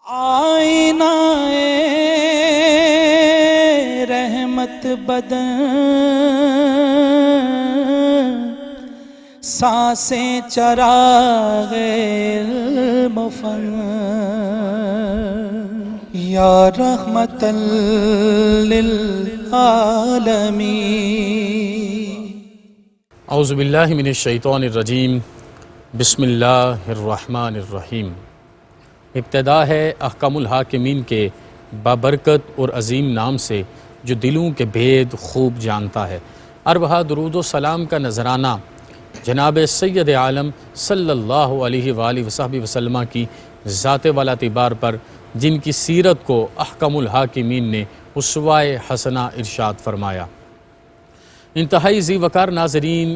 آئینہ رحمت بدن سانسیں چراغ المفن یا رحمت للعالمین۔ اعوذ باللہ من الشیطان الرجیم، بسم اللہ الرحمن الرحیم۔ ابتدا ہے احکم الحاکمین کے بابرکت اور عظیم نام سے جو دلوں کے بھید خوب جانتا ہے۔ اربہ درود و سلام کا نذرانہ جناب سید عالم صلی اللہ علیہ وآلہ وصحبہ وسلم کی ذات والا اعتبار پر، جن کی سیرت کو احکم الحاکمین نے اسوہ حسنہ ارشاد فرمایا۔ انتہائی ذی وقار ناظرین،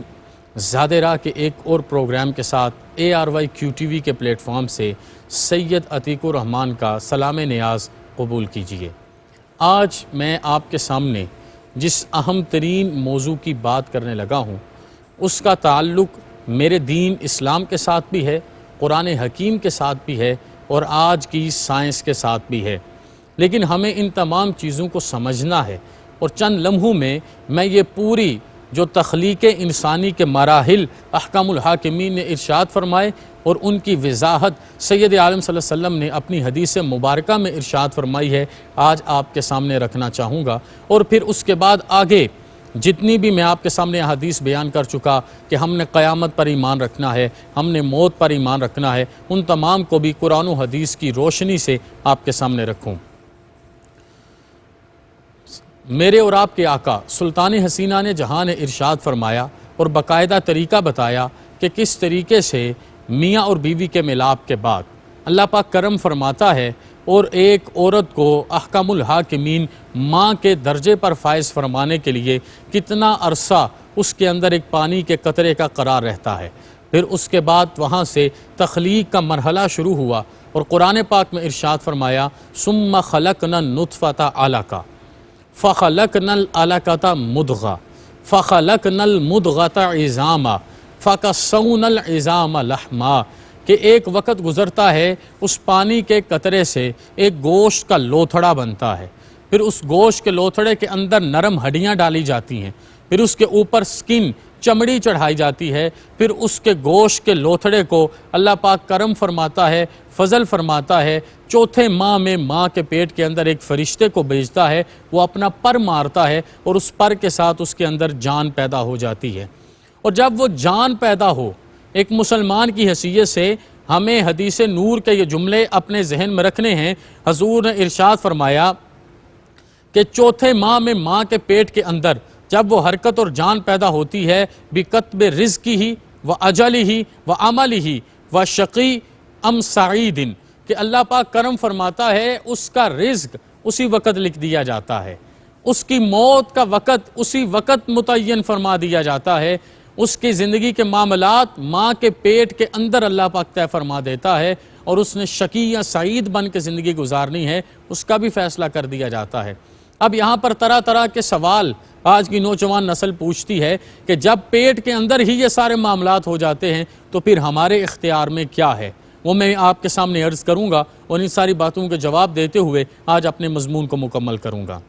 زاد راہ کے ایک اور پروگرام کے ساتھ ARYQTV کے پلیٹ فارم سے سید عتیق الرحمن کا سلام نیاز قبول کیجیے۔ آج میں آپ کے سامنے جس اہم ترین موضوع کی بات کرنے لگا ہوں، اس کا تعلق میرے دین اسلام کے ساتھ بھی ہے، قرآن حکیم کے ساتھ بھی ہے اور آج کی سائنس کے ساتھ بھی ہے۔ لیکن ہمیں ان تمام چیزوں کو سمجھنا ہے، اور چند لمحوں میں میں یہ پوری جو تخلیق انسانی کے مراحل احکام الحاکمین نے ارشاد فرمائے اور ان کی وضاحت سید عالم صلی اللہ علیہ وسلم نے اپنی حدیث مبارکہ میں ارشاد فرمائی ہے، آج آپ کے سامنے رکھنا چاہوں گا۔ اور پھر اس کے بعد آگے جتنی بھی میں آپ کے سامنے حدیث بیان کر چکا کہ ہم نے قیامت پر ایمان رکھنا ہے، ہم نے موت پر ایمان رکھنا ہے، ان تمام کو بھی قرآن و حدیث کی روشنی سے آپ کے سامنے رکھوں۔ میرے اور آپ کے آقا سلطان حسینہ نے جہاں نے ارشاد فرمایا اور باقاعدہ طریقہ بتایا کہ کس طریقے سے میاں اور بیوی کے ملاپ کے بعد اللہ پاک کرم فرماتا ہے اور ایک عورت کو احکام الحاکمین ماں کے درجے پر فائز فرمانے کے لیے کتنا عرصہ اس کے اندر ایک پانی کے قطرے کا قرار رہتا ہے۔ پھر اس کے بعد وہاں سے تخلیق کا مرحلہ شروع ہوا اور قرآن پاک میں ارشاد فرمایا ثم خلقنا النطفۃ علقۃ فخلقنا العلقۃ مضغۃ فخلقنا المضغۃ عظاما فکسونا العظام لحما، کہ ایک وقت گزرتا ہے اس پانی کے قطرے سے ایک گوشت کا لوتھڑا بنتا ہے، پھر اس گوشت کے لوتھڑے کے اندر نرم ہڈیاں ڈالی جاتی ہیں، پھر اس کے اوپر سکن چمڑی چڑھائی جاتی ہے، پھر اس کے گوشت کے لوتھڑے کو اللہ پاک کرم فرماتا ہے، فضل فرماتا ہے، چوتھے ماہ میں ماں کے پیٹ کے اندر ایک فرشتے کو بھیجتا ہے، وہ اپنا پر مارتا ہے اور اس پر کے ساتھ اس کے اندر جان پیدا ہو جاتی ہے۔ اور جب وہ جان پیدا ہو، ایک مسلمان کی حیثیت سے ہمیں حدیث نور کے یہ جملے اپنے ذہن میں رکھنے ہیں۔ حضور نے ارشاد فرمایا کہ چوتھے ماہ میں ماں کے پیٹ کے اندر جب وہ حرکت اور جان پیدا ہوتی ہے، بِکَتْبِ رِزْقِهِ وَأَجَلِهِ وَعَمَلِهِ وَشَقِيٌّ أَمْ سَعِيدٌ، کہ اللہ پاک کرم فرماتا ہے اس کا رزق اسی وقت لکھ دیا جاتا ہے، اس کی موت کا وقت اسی وقت متعین فرما دیا جاتا ہے، اس کی زندگی کے معاملات ماں کے پیٹ کے اندر اللہ پاک طے فرما دیتا ہے، اور اس نے شقی یا سعید بن کے زندگی گزارنی ہے اس کا بھی فیصلہ کر دیا جاتا ہے۔ اب یہاں پر طرح طرح کے سوال آج کی نوجوان نسل پوچھتی ہے کہ جب پیٹ کے اندر ہی یہ سارے معاملات ہو جاتے ہیں تو پھر ہمارے اختیار میں کیا ہے، وہ میں آپ کے سامنے عرض کروں گا اور ان ساری باتوں کے جواب دیتے ہوئے آج اپنے مضمون کو مکمل کروں گا۔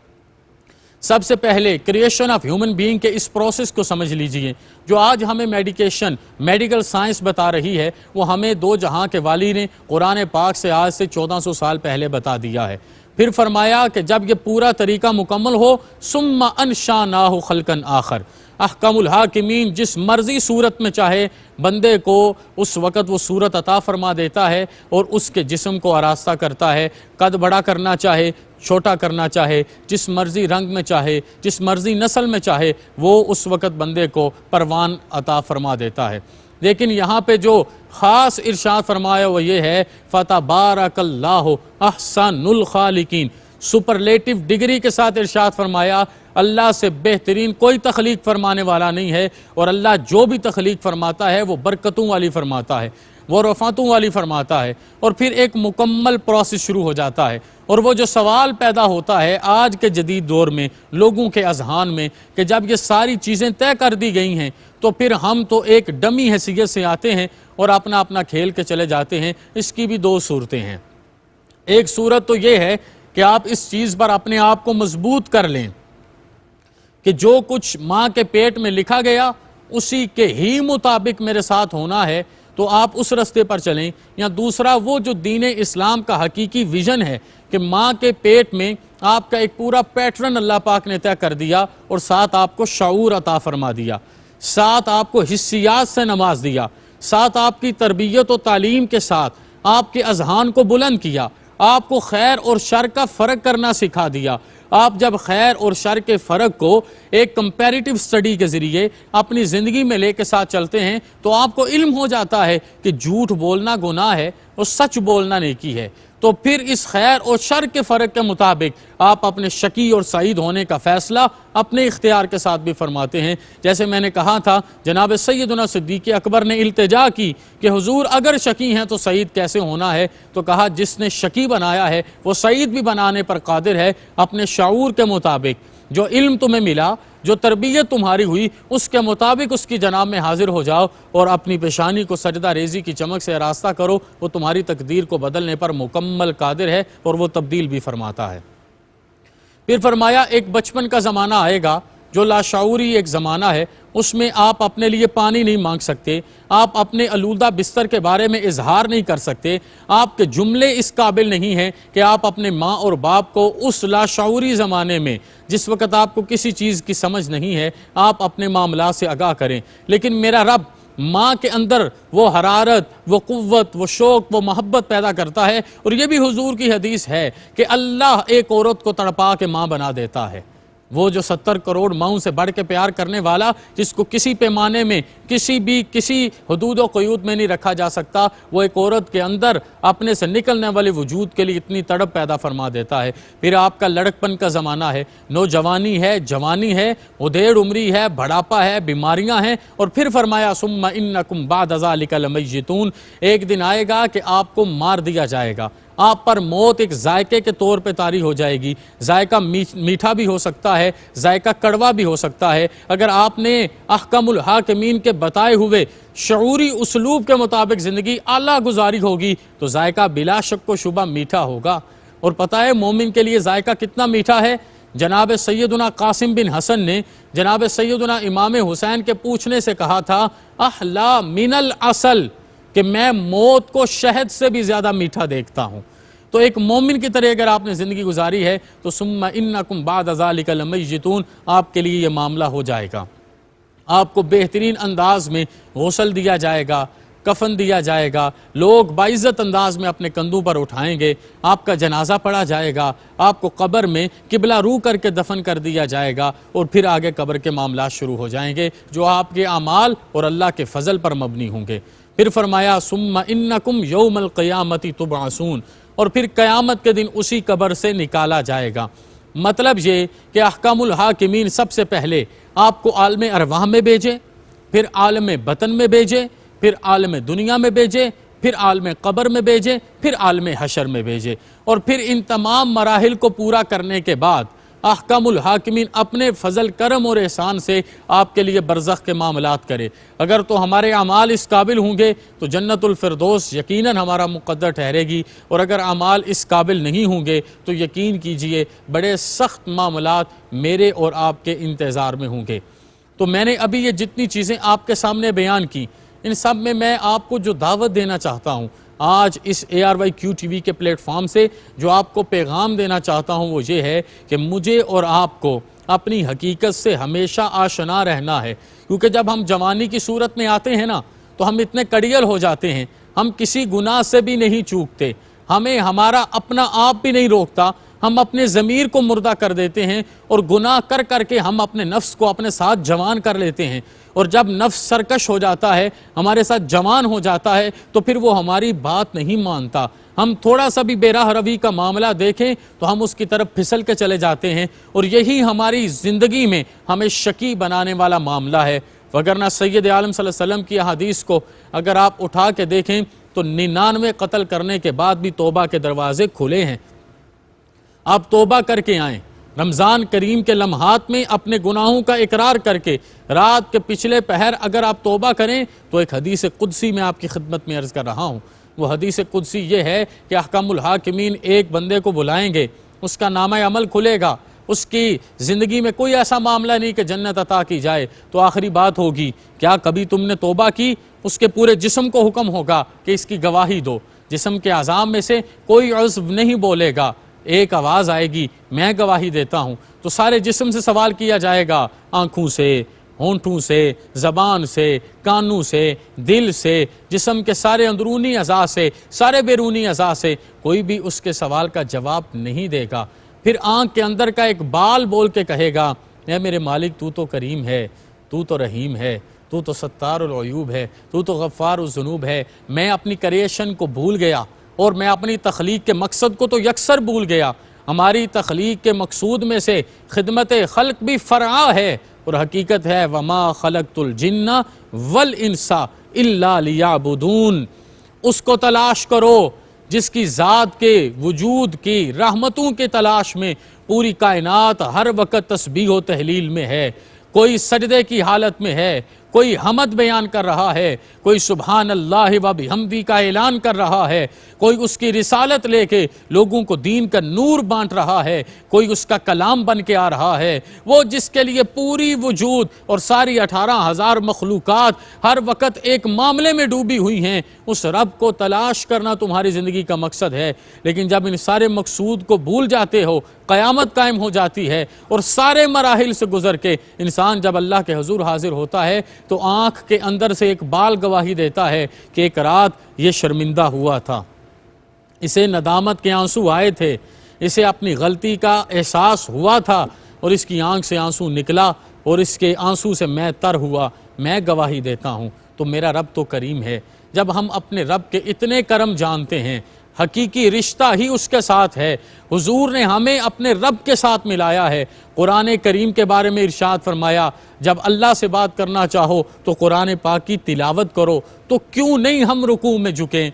سب سے پہلے کریشن آف ہیومن بینگ کے اس پروسیس کو سمجھ لیجئے، جو آج ہمیں میڈیکل سائنس بتا رہی ہے، وہ ہمیں دو جہاں کے والی نے قرآن پاک سے آج سے 1400 سال پہلے بتا دیا ہے۔ پھر فرمایا کہ جب یہ پورا طریقہ مکمل ہو ثم انشأناہ خلقا آخر، احکام الحاکمین جس مرضی صورت میں چاہے بندے کو اس وقت وہ صورت عطا فرما دیتا ہے اور اس کے جسم کو آراستہ کرتا ہے، قد بڑا کرنا چاہے چھوٹا کرنا چاہے، جس مرضی رنگ میں چاہے جس مرضی نسل میں چاہے وہ اس وقت بندے کو پروان عطا فرما دیتا ہے۔ لیکن یہاں پہ جو خاص ارشاد فرمایا وہ یہ ہے فَتَبَارَكَ اللَّهُ أَحْسَنُ الْخَالِقِينَ، سپرلیٹو ڈگری کے ساتھ ارشاد فرمایا اللہ سے بہترین کوئی تخلیق فرمانے والا نہیں ہے، اور اللہ جو بھی تخلیق فرماتا ہے وہ برکتوں والی فرماتا ہے، وہ رفعتوں والی فرماتا ہے۔ اور پھر ایک مکمل پروسیس شروع ہو جاتا ہے، اور وہ جو سوال پیدا ہوتا ہے آج کے جدید دور میں لوگوں کے اذہان میں کہ جب یہ ساری چیزیں طے کر دی گئی ہیں تو پھر ہم تو ایک ڈمی حیثیت سے آتے ہیں اور اپنا کھیل کے چلے جاتے ہیں۔ اس کی بھی دو صورتیں ہیں۔ ایک صورت تو یہ ہے کہ آپ اس چیز پر اپنے آپ کو مضبوط کر لیں کہ جو کچھ ماں کے پیٹ میں لکھا گیا اسی کے ہی مطابق میرے ساتھ ہونا ہے، تو آپ اس رستے پر چلیں۔ یا دوسرا وہ جو دین اسلام کا حقیقی ویژن ہے کہ ماں کے پیٹ میں آپ کا ایک پورا پیٹرن اللہ پاک نے طے کر دیا اور ساتھ آپ کو شعور عطا فرما دیا، ساتھ آپ کو حسیات سے نواز دیا، ساتھ آپ کی تربیت و تعلیم کے ساتھ آپ کے اذہان کو بلند کیا، آپ کو خیر اور شر کا فرق کرنا سکھا دیا۔ آپ جب خیر اور شر کے فرق کو ایک کمپیریٹیو سٹڈی کے ذریعے اپنی زندگی میں لے کے ساتھ چلتے ہیں تو آپ کو علم ہو جاتا ہے کہ جھوٹ بولنا گناہ ہے اور سچ بولنا نیکی ہے۔ تو پھر اس خیر اور شر کے فرق کے مطابق آپ اپنے شقی اور سعید ہونے کا فیصلہ اپنے اختیار کے ساتھ بھی فرماتے ہیں۔ جیسے میں نے کہا تھا، جناب سیدنا صدیق اکبر نے التجا کی کہ حضور اگر شقی ہیں تو سعید کیسے ہونا ہے؟ تو کہا جس نے شقی بنایا ہے وہ سعید بھی بنانے پر قادر ہے۔ اپنے شعور کے مطابق جو علم تمہیں ملا، جو تربیت تمہاری ہوئی، اس کے مطابق اس کی جناب میں حاضر ہو جاؤ اور اپنی پیشانی کو سجدہ ریزی کی چمک سے آراستہ کرو۔ وہ تمہاری تقدیر کو بدلنے پر مکمل قادر ہے اور وہ تبدیل بھی فرماتا ہے۔ پھر فرمایا ایک بچپن کا زمانہ آئے گا جو لاشعوری ایک زمانہ ہے، اس میں آپ اپنے لیے پانی نہیں مانگ سکتے، آپ اپنے آلودہ بستر کے بارے میں اظہار نہیں کر سکتے، آپ کے جملے اس قابل نہیں ہیں کہ آپ اپنے ماں اور باپ کو اس لاشعوری زمانے میں جس وقت آپ کو کسی چیز کی سمجھ نہیں ہے آپ اپنے معاملات سے آگاہ کریں۔ لیکن میرا رب ماں کے اندر وہ حرارت، وہ قوت، وہ شوق، وہ محبت پیدا کرتا ہے، اور یہ بھی حضور کی حدیث ہے کہ اللہ ایک عورت کو تڑپا کے ماں بنا دیتا ہے۔ وہ جو 70 کروڑ ماؤں سے بڑھ کے پیار کرنے والا، جس کو کسی پیمانے میں کسی حدود و قیود میں نہیں رکھا جا سکتا، وہ ایک عورت کے اندر اپنے سے نکلنے والے وجود کے لیے اتنی تڑپ پیدا فرما دیتا ہے۔ پھر آپ کا لڑکپن کا زمانہ ہے، نوجوانی ہے، جوانی ہے، ادھیڑ عمری ہے، بڑھاپا ہے، بیماریاں ہیں، اور پھر فرمایا ثم انکم بعد ذلک لمیتون، ایک دن آئے گا کہ آپ کو مار دیا جائے گا، آپ پر موت ایک ذائقے کے طور پہ طاری ہو جائے گی۔ ذائقہ میٹھا بھی ہو سکتا ہے، ذائقہ کڑوا بھی ہو سکتا ہے۔ اگر آپ نے احکم الحاکمین کے بتائے ہوئے شعوری اسلوب کے مطابق زندگی اعلیٰ گزاری ہوگی تو ذائقہ بلا شک و شبہ میٹھا ہوگا۔ اور پتہ ہے مومن کے لیے ذائقہ کتنا میٹھا ہے؟ جناب سیدنا قاسم بن حسن نے جناب سیدنا امام حسین کے پوچھنے سے کہا تھا احلا من العسل، کہ میں موت کو شہد سے بھی زیادہ میٹھا دیکھتا ہوں۔ تو ایک مومن کی طرح اگر آپ نے زندگی گزاری ہے تو ثم انکم بعد ذلک لمیتون، آپ کے لیے یہ معاملہ ہو جائے گا۔ آپ کو بہترین انداز میں غسل دیا جائے گا، کفن دیا جائے گا، لوگ باعزت انداز میں اپنے کندھوں پر اٹھائیں گے، آپ کا جنازہ پڑھا جائے گا، آپ کو قبر میں قبلہ رو کر کے دفن کر دیا جائے گا، اور پھر آگے قبر کے معاملات شروع ہو جائیں گے جو آپ کے اعمال اور اللہ کے فضل پر مبنی ہوں گے۔ پھر فرمایا ثم انکم یوم القیامت تبعثون، اور پھر قیامت کے دن اسی قبر سے نکالا جائے گا۔ مطلب یہ کہ احکام الحاکمین سب سے پہلے آپ کو عالم ارواح میں بھیجے، پھر عالم بطن میں بھیجے، پھر عالم دنیا میں بھیجے، پھر عالم قبر میں بھیجے، پھر عالم حشر میں بھیجے، اور پھر ان تمام مراحل کو پورا کرنے کے بعد احکام الحاکمین اپنے فضل کرم اور احسان سے آپ کے لیے برزخ کے معاملات کرے۔ اگر تو ہمارے اعمال اس قابل ہوں گے تو جنت الفردوس یقیناً ہمارا مقدر ٹھہرے گی، اور اگر اعمال اس قابل نہیں ہوں گے تو یقین کیجئے بڑے سخت معاملات میرے اور آپ کے انتظار میں ہوں گے۔ تو میں نے ابھی یہ جتنی چیزیں آپ کے سامنے بیان کی، ان سب میں آپ کو جو دعوت دینا چاہتا ہوں آج اس ARYQ TV کے پلیٹ فارم سے، جو آپ کو پیغام دینا چاہتا ہوں وہ یہ ہے کہ مجھے اور آپ کو اپنی حقیقت سے ہمیشہ آشنا رہنا ہے، کیونکہ جب ہم جوانی کی صورت میں آتے ہیں نا تو ہم اتنے کڑیل ہو جاتے ہیں، ہم کسی گناہ سے بھی نہیں چوکتے، ہمیں ہمارا اپنا آپ بھی نہیں روکتا، ہم اپنے ضمیر کو مردہ کر دیتے ہیں، اور گناہ کر کر کے ہم اپنے نفس کو اپنے ساتھ جوان کر لیتے ہیں، اور جب نفس سرکش ہو جاتا ہے، ہمارے ساتھ جوان ہو جاتا ہے، تو پھر وہ ہماری بات نہیں مانتا۔ ہم تھوڑا سا بھی بے راہ روی کا معاملہ دیکھیں تو ہم اس کی طرف پھسل کے چلے جاتے ہیں، اور یہی ہماری زندگی میں ہمیں شقی بنانے والا معاملہ ہے۔ وگرنہ سید عالم صلی اللہ علیہ وسلم کی حدیث کو اگر آپ اٹھا کے دیکھیں تو 99 قتل کرنے کے بعد بھی توبہ کے دروازے کھلے ہیں۔ آپ توبہ کر کے آئیں، رمضان کریم کے لمحات میں اپنے گناہوں کا اقرار کر کے رات کے پچھلے پہر اگر آپ توبہ کریں تو ایک حدیث قدسی میں آپ کی خدمت میں عرض کر رہا ہوں، وہ حدیث قدسی یہ ہے کہ احکام الحاکمین ایک بندے کو بلائیں گے، اس کا نامہ عمل کھلے گا، اس کی زندگی میں کوئی ایسا معاملہ نہیں کہ جنت عطا کی جائے، تو آخری بات ہوگی کیا کبھی تم نے توبہ کی؟ اس کے پورے جسم کو حکم ہوگا کہ اس کی گواہی دو، جسم کے اعضاء میں سے کوئی عضو نہیں بولے گا، ایک آواز آئے گی میں گواہی دیتا ہوں، تو سارے جسم سے سوال کیا جائے گا، آنکھوں سے، ہونٹوں سے، زبان سے، کانوں سے، دل سے، جسم کے سارے اندرونی اعضاء سے، سارے بیرونی اعضاء سے، کوئی بھی اس کے سوال کا جواب نہیں دے گا۔ پھر آنکھ کے اندر کا ایک بال بول کے کہے گا اے میرے مالک تو تو کریم ہے، تو تو رحیم ہے، تو تو ستار العیوب ہے، تو تو غفار الذنوب ہے، میں اپنی کریشن کو بھول گیا اور میں اپنی تخلیق کے مقصد کو تو یکسر بھول گیا۔ ہماری تخلیق کے مقصود میں سے خدمت خلق بھی فرع ہے، اور حقیقت ہے وما خلقت الجن والانس الا لیعبدون۔ اس کو تلاش کرو جس کی ذات کے وجود کی رحمتوں کے تلاش میں پوری کائنات ہر وقت تسبیح و تحلیل میں ہے، کوئی سجدے کی حالت میں ہے، کوئی حمد بیان کر رہا ہے، کوئی سبحان اللہ و بحمدی کا اعلان کر رہا ہے، کوئی اس کی رسالت لے کے لوگوں کو دین کا نور بانٹ رہا ہے، کوئی اس کا کلام بن کے آ رہا ہے۔ وہ جس کے لیے پوری وجود اور ساری 18,000 مخلوقات ہر وقت ایک معاملے میں ڈوبی ہوئی ہیں، اس رب کو تلاش کرنا تمہاری زندگی کا مقصد ہے۔ لیکن جب ان سارے مقصود کو بھول جاتے ہو، قیامت قائم ہو جاتی ہے اور سارے مراحل سے گزر کے انسان جب اللہ کے حضور حاضر ہوتا ہے تو آنکھ کے اندر سے ایک بال گواہی دیتا ہے کہ ایک رات یہ شرمندہ ہوا تھا، اسے ندامت کے آنسو آئے تھے، اسے اپنی غلطی کا احساس ہوا تھا اور اس کی آنکھ سے آنسو نکلا اور اس کے آنسو سے میں تر ہوا، میں گواہی دیتا ہوں تو میرا رب تو کریم ہے۔ جب ہم اپنے رب کے اتنے کرم جانتے ہیں، حقیقی رشتہ ہی اس کے ساتھ ہے، حضور نے ہمیں اپنے رب کے ساتھ ملایا ہے۔ قرآن کریم کے بارے میں ارشاد فرمایا جب اللہ سے بات کرنا چاہو تو قرآن پاک کی تلاوت کرو، تو کیوں نہیں ہم رکوع میں جھکیں،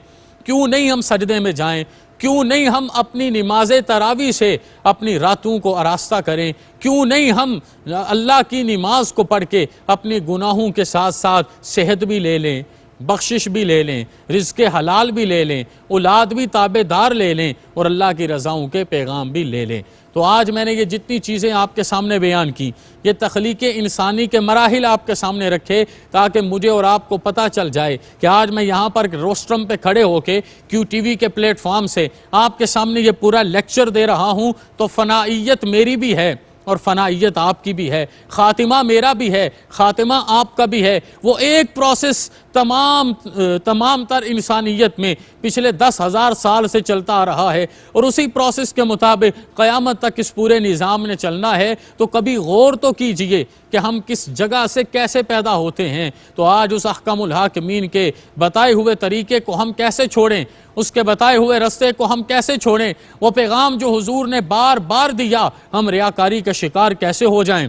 کیوں نہیں ہم سجدے میں جائیں، کیوں نہیں ہم اپنی نماز تراویح سے اپنی راتوں کو آراستہ کریں، کیوں نہیں ہم اللہ کی نماز کو پڑھ کے اپنے گناہوں کے ساتھ ساتھ صحت بھی لے لیں، بخشش بھی لے لیں، رزق حلال بھی لے لیں، اولاد بھی تابع دار لے لیں اور اللہ کی رضاؤں کے پیغام بھی لے لیں۔ تو آج میں نے یہ جتنی چیزیں آپ کے سامنے بیان کی، یہ تخلیق انسانی کے مراحل آپ کے سامنے رکھے تاکہ مجھے اور آپ کو پتہ چل جائے کہ آج میں یہاں پر روسٹرم پہ کھڑے ہو کے کیو ٹی وی کے پلیٹ فارم سے آپ کے سامنے یہ پورا لیکچر دے رہا ہوں تو فنائیت میری بھی ہے اور فنائیت آپ کی بھی ہے، خاتمہ میرا بھی ہے، خاتمہ آپ کا بھی ہے۔ وہ ایک پروسیس تمام تر انسانیت میں پچھلے 10,000 سال سے چلتا آ رہا ہے اور اسی پروسیس کے مطابق قیامت تک اس پورے نظام نے چلنا ہے۔ تو کبھی غور تو کیجئے کہ ہم کس جگہ سے کیسے پیدا ہوتے ہیں، تو آج اس احکام الحاکمین کے بتائے ہوئے طریقے کو ہم کیسے چھوڑیں، اس کے بتائے ہوئے رستے کو ہم کیسے چھوڑیں، وہ پیغام جو حضور نے بار بار دیا، ہم ریاکاری کا شکار کیسے ہو جائیں،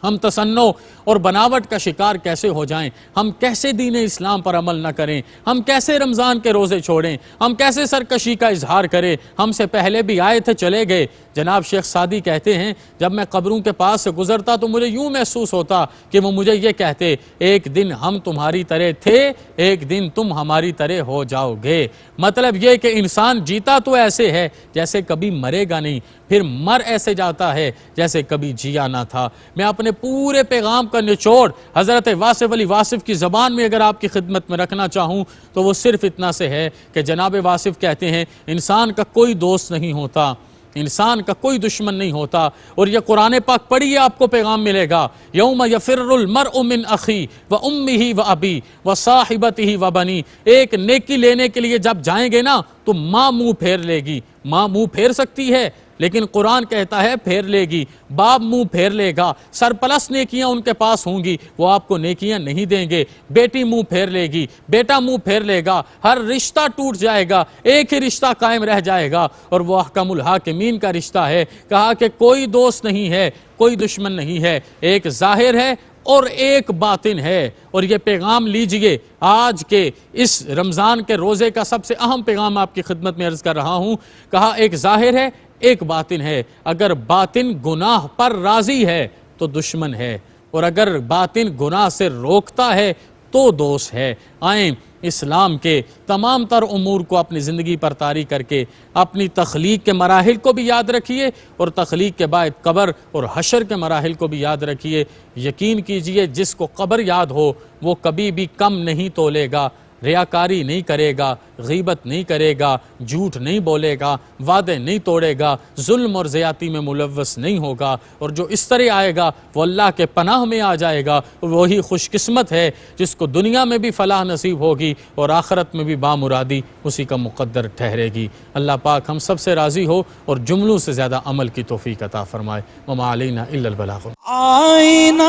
ہم تصنع اور بناوٹ کا شکار کیسے ہو جائیں، ہم کیسے دین اسلام پر عمل نہ کریں، ہم کیسے رمضان کے روزے چھوڑیں، ہم کیسے سرکشی کا اظہار کریں۔ ہم سے پہلے بھی آئے تھے چلے گئے۔ جناب شیخ سعدی کہتے ہیں جب میں قبروں کے پاس سے گزرتا تو مجھے یوں محسوس ہوتا کہ وہ مجھے یہ کہتے ایک دن ہم تمہاری طرح تھے، ایک دن تم ہماری طرح ہو جاؤ گے۔ مطلب یہ کہ انسان جیتا تو ایسے ہے جیسے کبھی مرے گا نہیں، پھر مر ایسے جاتا ہے جیسے کبھی جیا نہ تھا۔ میں اپنے پورے پیغام کا نچوڑ حضرت واصف علی واصف کی زبان میں اگر آپ کی خدمت میں رکھنا چاہوں تو وہ صرف اتنا سے ہے کہ جناب واصف کہتے ہیں انسان کا کوئی دوست نہیں ہوتا، انسان کا کوئی دشمن نہیں ہوتا، اور یہ قرآن پاک پڑھیے آپ کو پیغام ملے گا یوم یفر المرء من اخی و امہ و ابی و صاحبتہ و بنی۔ ایک نیکی لینے کے لیے جب جائیں گے نا تو ماں منہ پھیر لے گی، ماں منہ پھیر سکتی ہے لیکن قرآن کہتا ہے پھیر لے گی، باپ منہ پھیر لے گا، سرپلس نیکیاں ان کے پاس ہوں گی وہ آپ کو نیکیاں نہیں دیں گے، بیٹی منہ پھیر لے گی، بیٹا منہ پھیر لے گا، ہر رشتہ ٹوٹ جائے گا، ایک ہی رشتہ قائم رہ جائے گا اور وہ احکام الحاکمین کا رشتہ ہے۔ کہا کہ کوئی دوست نہیں ہے، کوئی دشمن نہیں ہے، ایک ظاہر ہے اور ایک باطن ہے۔ اور یہ پیغام لیجئے، آج کے اس رمضان کے روزے کا سب سے اہم پیغام آپ کی خدمت میں عرض کر رہا ہوں۔ کہا ایک ظاہر ہے ایک باطن ہے، اگر باطن گناہ پر راضی ہے تو دشمن ہے، اور اگر باطن گناہ سے روکتا ہے تو دوست ہے۔ آئیں اسلام کے تمام تر امور کو اپنی زندگی پر طاری کر کے اپنی تخلیق کے مراحل کو بھی یاد رکھیے اور تخلیق کے بعد قبر اور حشر کے مراحل کو بھی یاد رکھیے۔ یقین کیجئے جس کو قبر یاد ہو وہ کبھی بھی کم نہیں تولے گا، ریاکاری نہیں کرے گا، غیبت نہیں کرے گا، جھوٹ نہیں بولے گا، وعدے نہیں توڑے گا، ظلم اور زیادتی میں ملوث نہیں ہوگا، اور جو اس طرح آئے گا وہ اللہ کے پناہ میں آ جائے گا۔ وہی خوش قسمت ہے جس کو دنیا میں بھی فلاح نصیب ہوگی اور آخرت میں بھی بامرادی اسی کا مقدر ٹھہرے گی۔ اللہ پاک ہم سب سے راضی ہو اور جملوں سے زیادہ عمل کی توفیق عطا فرمائے۔ وما علینا الا البلاغ۔ آئینہ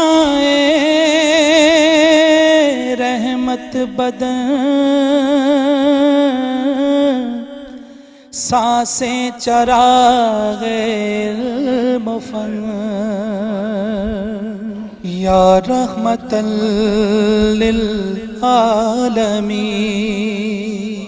رحمت بدن، سانسیں چراغ المفن، یا رحمت للعالمین۔